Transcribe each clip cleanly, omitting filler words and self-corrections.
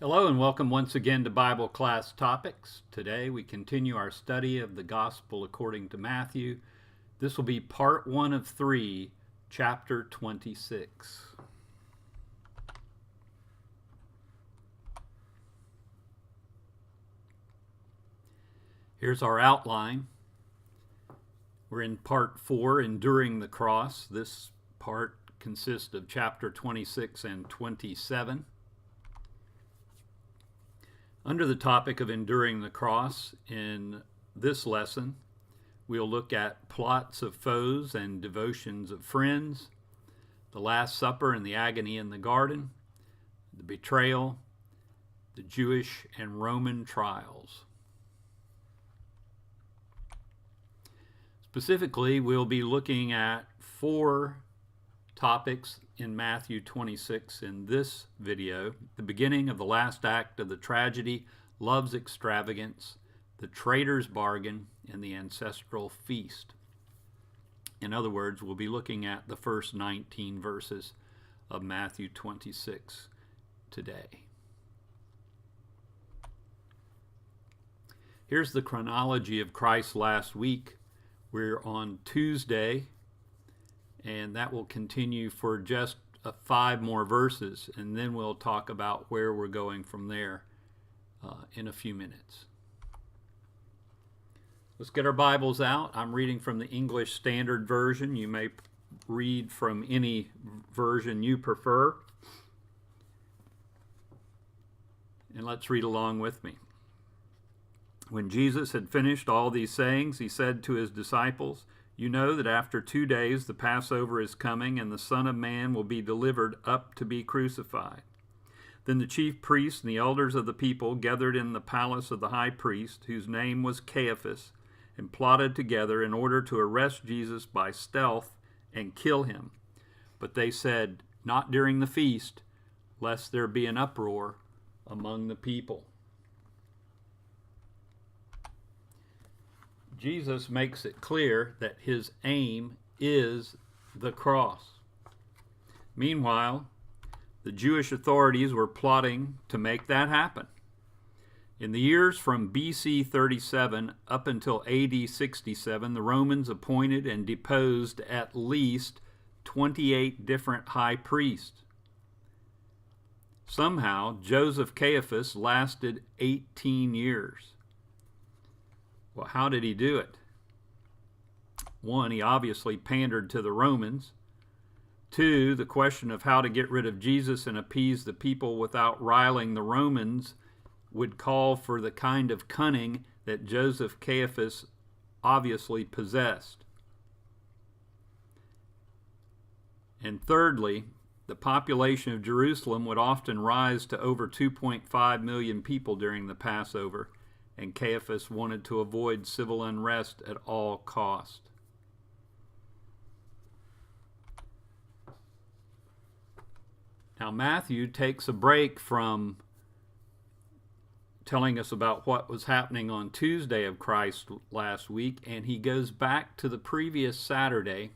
Hello and welcome once again to Bible Class Topics. Today we continue our study of the Gospel according to Matthew. This will be part 1 of 3, chapter 26. Here's our outline. We're in part 4, Enduring the Cross. This part consists of chapter 26 and 27. Under the topic of enduring the cross, in this lesson, we'll look at plots of foes and devotions of friends, the Last Supper and the agony in the garden, the betrayal, the Jewish and Roman trials. Specifically, we'll be looking at 4 topics in Matthew 26 in this video: the beginning of the last act of the tragedy, love's extravagance, the traitor's bargain, and the ancestral feast. In other words, we'll be looking at the first 19 verses of Matthew 26 today. Here's the chronology of Christ's last week. We're on Tuesday, and that will continue for just 5 more verses, and then we'll talk about where we're going from there in a few minutes. Let's get our Bibles out. I'm reading from the English Standard Version. You may read from any version you prefer. And let's read along with me. When Jesus had finished all these sayings, he said to his disciples, "You know that after 2 days the Passover is coming, and the Son of Man will be delivered up to be crucified." Then the chief priests and the elders of the people gathered in the palace of the high priest, whose name was Caiaphas, and plotted together in order to arrest Jesus by stealth and kill him. But they said, "Not during the feast, lest there be an uproar among the people." Jesus makes it clear that his aim is the cross. Meanwhile, the Jewish authorities were plotting to make that happen. In the years from BC 37 up until AD 67, the Romans appointed and deposed at least 28 different high priests. Somehow, Joseph Caiaphas lasted 18 years. Well, how did he do it? 1, he obviously pandered to the Romans. 2, the question of how to get rid of Jesus and appease the people without riling the Romans would call for the kind of cunning that Joseph Caiaphas obviously possessed. And thirdly, the population of Jerusalem would often rise to over 2.5 million people during the Passover, and Caiaphas wanted to avoid civil unrest at all cost. Now Matthew takes a break from telling us about what was happening on Tuesday of Christ's last week, and he goes back to the previous Saturday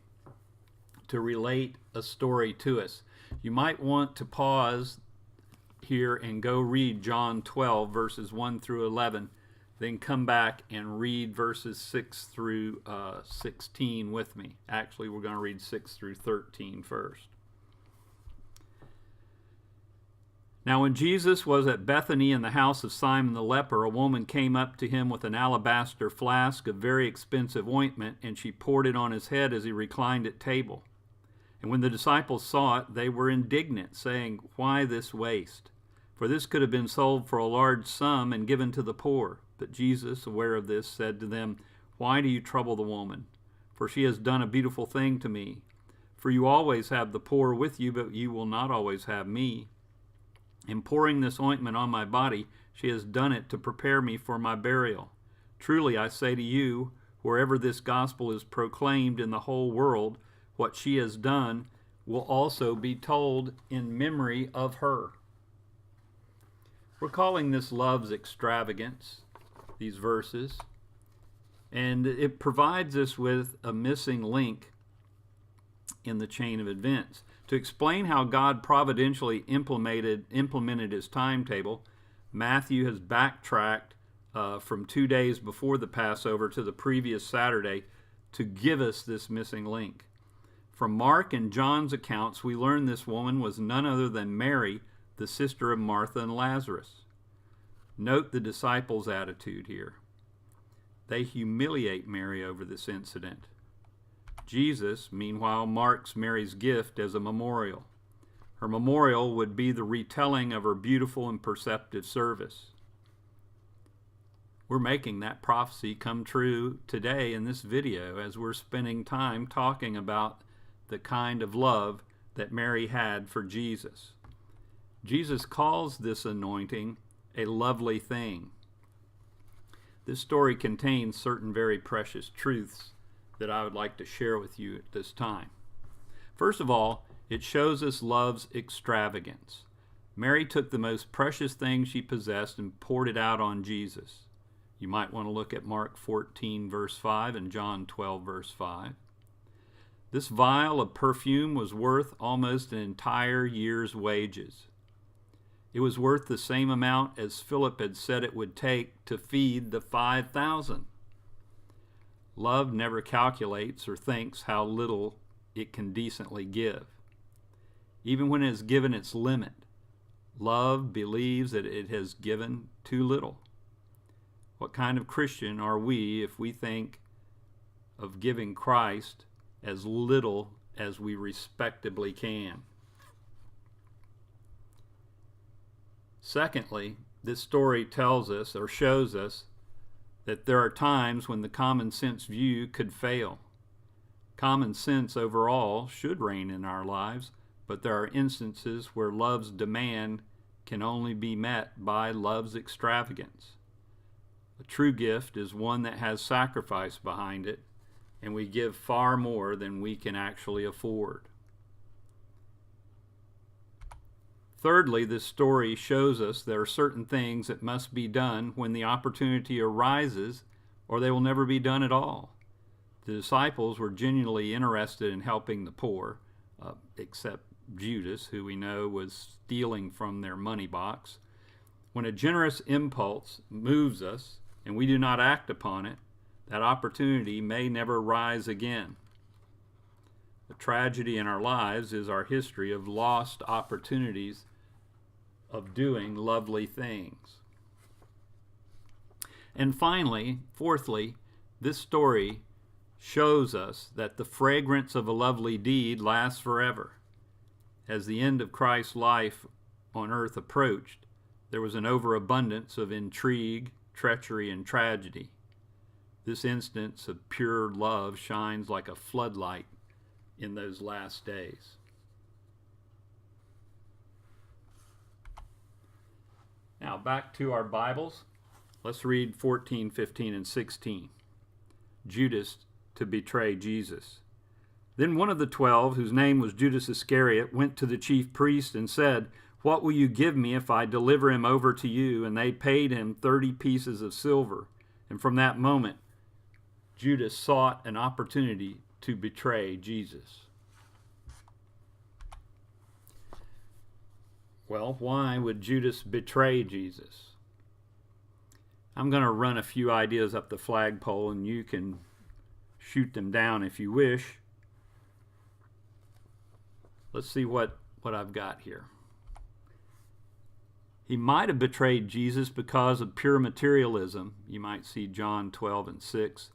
to relate a story to us. You might want to pause here and go read John 12, verses 1 through 11. Then come back and read verses 6 through 16 with me. Actually, we're going to read 6 through 13 first. Now when Jesus was at Bethany in the house of Simon the leper, a woman came up to him with an alabaster flask of very expensive ointment, and she poured it on his head as he reclined at table. And when the disciples saw it, they were indignant, saying, "Why this waste? For this could have been sold for a large sum and given to the poor." But Jesus, aware of this, said to them, "Why do you trouble the woman? For she has done a beautiful thing to me. For you always have the poor with you, but you will not always have me. In pouring this ointment on my body, she has done it to prepare me for my burial. Truly I say to you, wherever this gospel is proclaimed in the whole world, what she has done will also be told in memory of her." We're calling this love's extravagance, these verses, and it provides us with a missing link in the chain of events. To explain how God providentially implemented his timetable, Matthew has backtracked from 2 days before the Passover to the previous Saturday to give us this missing link. From Mark and John's accounts, we learn this woman was none other than Mary, the sister of Martha and Lazarus. Note the disciples' attitude here. They humiliate Mary over this incident. Jesus, meanwhile, marks Mary's gift as a memorial. Her memorial would be the retelling of her beautiful and perceptive service. We're making that prophecy come true today in this video as we're spending time talking about the kind of love that Mary had for Jesus. Jesus calls this anointing a lovely thing. This story contains certain very precious truths that I would like to share with you at this time. First of all, it shows us love's extravagance. Mary took the most precious thing she possessed and poured it out on Jesus. You might want to look at Mark 14, verse 5 and John 12, verse 5. This vial of perfume was worth almost an entire year's wages. It was worth the same amount as Philip had said it would take to feed the 5,000. Love never calculates or thinks how little it can decently give. Even when it has given its limit, love believes that it has given too little. What kind of Christian are we if we think of giving Christ as little as we respectably can? Secondly, this story tells us or shows us that there are times when the common sense view could fail. Common sense overall should reign in our lives, but there are instances where love's demand can only be met by love's extravagance. A true gift is one that has sacrifice behind it, and we give far more than we can actually afford. Thirdly, this story shows us there are certain things that must be done when the opportunity arises, or they will never be done at all. The disciples were genuinely interested in helping the poor, except Judas, who we know was stealing from their money box. When a generous impulse moves us and we do not act upon it, that opportunity may never rise again. The tragedy in our lives is our history of lost opportunities of doing lovely things. And finally, fourthly, this story shows us that the fragrance of a lovely deed lasts forever. As the end of Christ's life on earth approached, there was an overabundance of intrigue, treachery, and tragedy. This instance of pure love shines like a floodlight in those last days. Now back to our Bibles. Let's read 14, 15, and 16. Judas to betray Jesus. Then one of the 12, whose name was Judas Iscariot, went to the chief priest and said, "What will you give me if I deliver him over to you?" And they paid him 30 pieces of silver. And from that moment, Judas sought an opportunity to betray Jesus. Well, why would Judas betray Jesus? I'm going to run a few ideas up the flagpole, and you can shoot them down if you wish. Let's see what I've got here. He might have betrayed Jesus because of pure materialism. You might see John 12 and 6.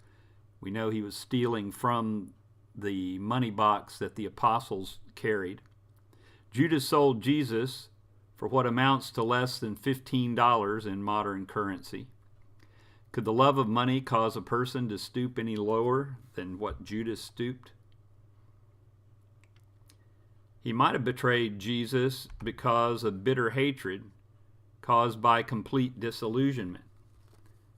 We know he was stealing from the money box that the apostles carried. Judas sold Jesus for what amounts to less than $15 in modern currency. Could the love of money cause a person to stoop any lower than what Judas stooped? He might have betrayed Jesus because of bitter hatred caused by complete disillusionment.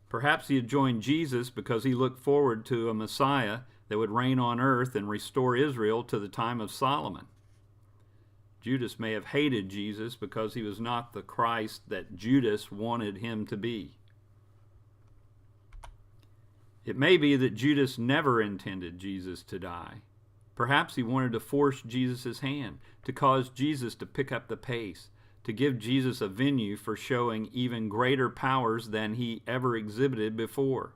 Perhaps he had joined Jesus because he looked forward to a Messiah that would reign on earth and restore Israel to the time of Solomon. Judas may have hated Jesus because he was not the Christ that Judas wanted him to be. It may be that Judas never intended Jesus to die. Perhaps he wanted to force Jesus' hand, to cause Jesus to pick up the pace, to give Jesus a venue for showing even greater powers than he ever exhibited before.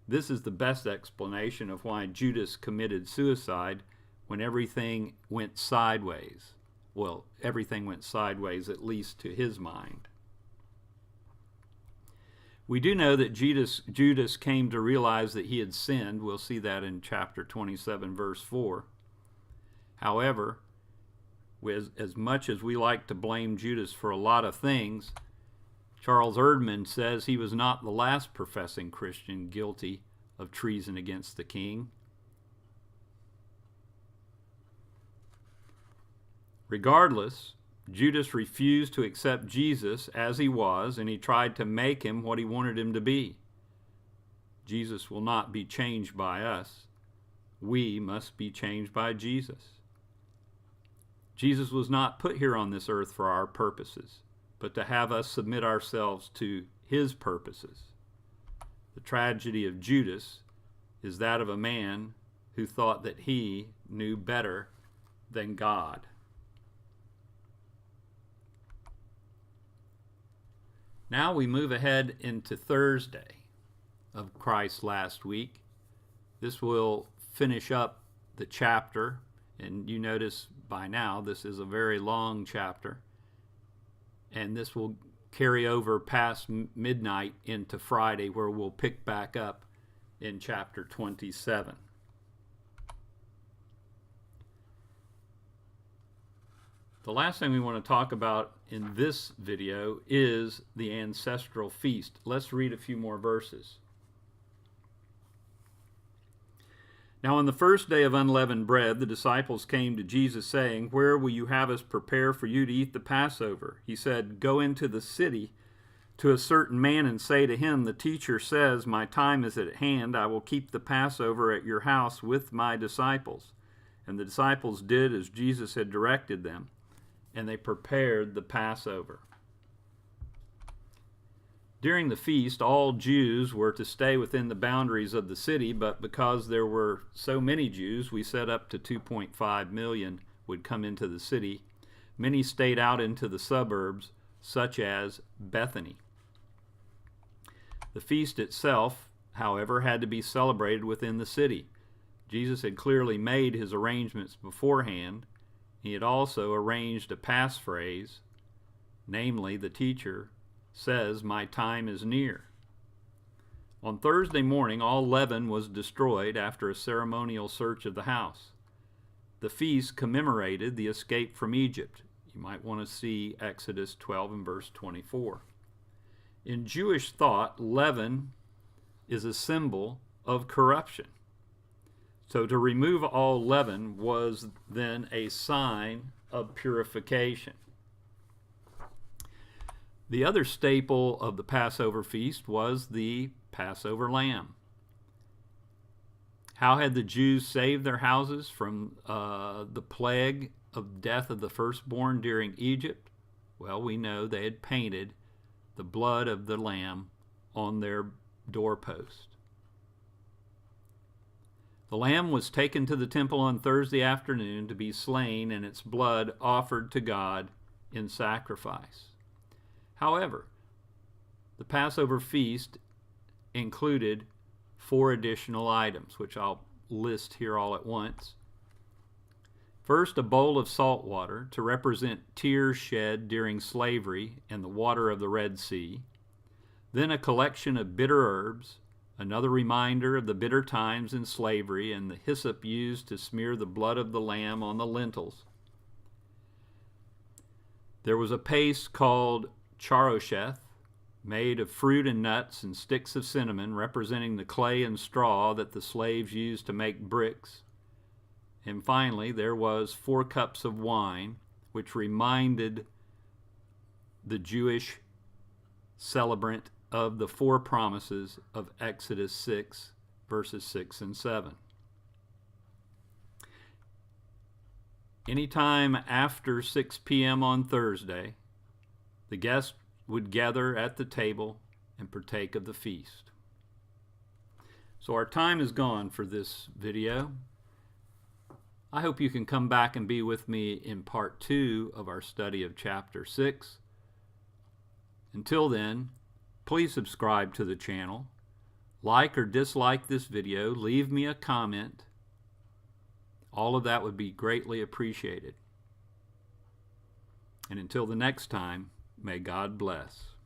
This is the best explanation of why Judas committed suicide when everything went sideways. Well, everything went sideways, at least to his mind. We do know that Judas came to realize that he had sinned. We'll see that in chapter 27, verse 4. However, as much as we like to blame Judas for a lot of things, Charles Erdman says he was not the last professing Christian guilty of treason against the king. Regardless, Judas refused to accept Jesus as he was, and he tried to make him what he wanted him to be. Jesus will not be changed by us. We must be changed by Jesus. Jesus was not put here on this earth for our purposes, but to have us submit ourselves to his purposes. The tragedy of Judas is that of a man who thought that he knew better than God. Now we move ahead into Thursday of Christ's last week. This will finish up the chapter, and you notice by now this is a very long chapter, and this will carry over past midnight into Friday, where we'll pick back up in chapter 27. The last thing we want to talk about in this video is the ancestral feast. Let's read a few more verses. Now on the first day of unleavened bread, the disciples came to Jesus, saying, "Where will you have us prepare for you to eat the Passover?" He said, "Go into the city to a certain man and say to him, 'The teacher says, my time is at hand. I will keep the Passover at your house with my disciples.' And the disciples did as Jesus had directed them, and they prepared the Passover." During the feast, all Jews were to stay within the boundaries of the city, but because there were so many Jews, we said up to 2.5 million would come into the city. Many stayed out into the suburbs, such as Bethany. The feast itself, however, had to be celebrated within the city. Jesus had clearly made his arrangements beforehand. He had also arranged a passphrase, namely, the teacher says, "My time is near." On Thursday morning, all leaven was destroyed after a ceremonial search of the house. The feast commemorated the escape from Egypt. You might want to see Exodus 12 and verse 24. In Jewish thought, leaven is a symbol of corruption. So to remove all leaven was then a sign of purification. The other staple of the Passover feast was the Passover lamb. How had the Jews saved their houses from the plague of death of the firstborn during Egypt? Well, we know they had painted the blood of the lamb on their doorpost. The lamb was taken to the temple on Thursday afternoon to be slain and its blood offered to God in sacrifice. However, the Passover feast included 4 additional items, which I'll list here all at once. First, a bowl of salt water to represent tears shed during slavery and the water of the Red Sea. Then a collection of bitter herbs, another reminder of the bitter times in slavery and the hyssop used to smear the blood of the lamb on the lintels. There was a paste called charosheth, made of fruit and nuts and sticks of cinnamon, representing the clay and straw that the slaves used to make bricks. And finally, there was 4 cups of wine, which reminded the Jewish celebrant of the 4 promises of Exodus 6, verses 6 and 7. Anytime after 6 p.m. on Thursday, the guests would gather at the table and partake of the feast. So our time is gone for this video. I hope you can come back and be with me in part 2 of our study of chapter 6. Until then, please subscribe to the channel, like or dislike this video, leave me a comment. All of that would be greatly appreciated. And until the next time, may God bless.